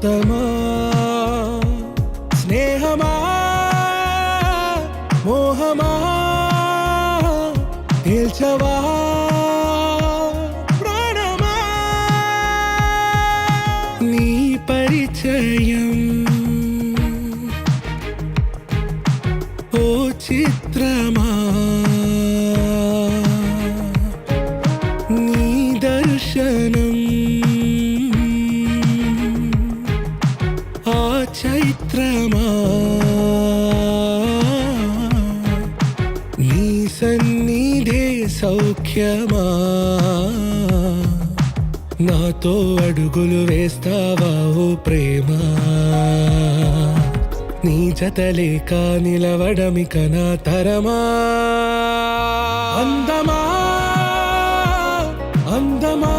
సొంతమా స్నేహమా మోహమా తేల్చవా ప్రాణమా నీ పరిచయం ఓ చిత్రమా నీ దర్శనం ఆ చైత్రమా నీ సన్నిధే సౌఖ్యమా నాతో అడుగులు వేస్తావా ఓ ప్రేమ నీ జతలేక నిలవడమిక నా తరమా అందమా అందమా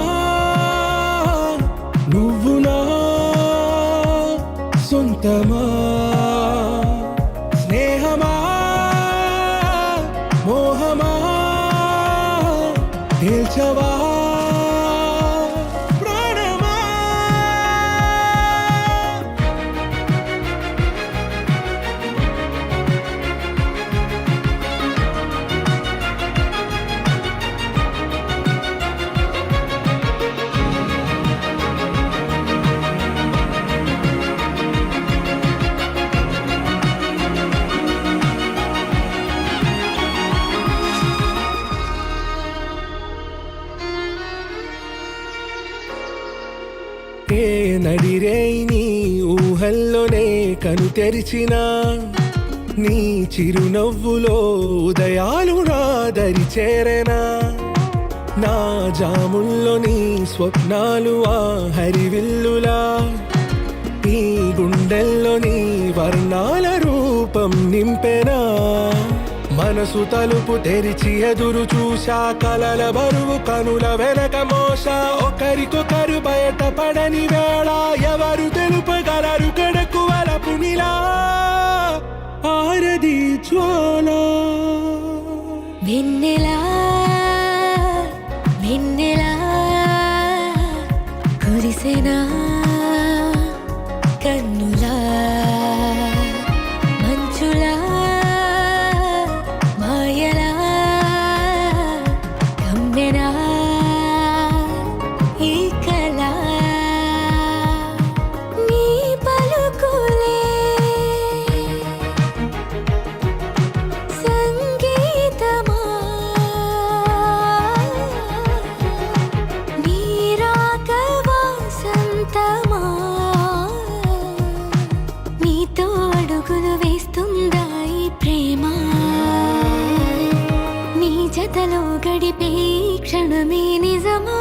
నువ్వు నా సొంతమా స్నేహమా మోహమా తేల్చవా ప్రాణమా ఏ నడిరే నీ ఊహల్లోనే కను తెరిచిన నీ చిరునవ్వులో ఉదయాలు నా దరి చేరెనా నా జాముల్లో నీ స్వప్నాలు ఆ హరివిల్లులా ఈ గుండెల్లో నీ వర్ణాల రూపం నింపెనా మనసు తలుపు తెరిచి ఎదురు చూశా కలల బరువు కనుల వెనక మోసా ఒకరికొకరు బయటపడని వేళ ఎవరు తెలుపగలరు గడకు వలపునిలా ఆరది జ్వాల వెన్నెలా వెన్నెలా కురిసెనా కన్నులా మంచులా మాయలా కమ్మెనా ఈ కళ నీ పలుకులే సంగీతమా నీ రాక వాసంతమా నీతో అడుగులు వేస్తుందా ఈ ప్రేమ నీ జతలో గడిపే ఈ క్షణమే నిజమా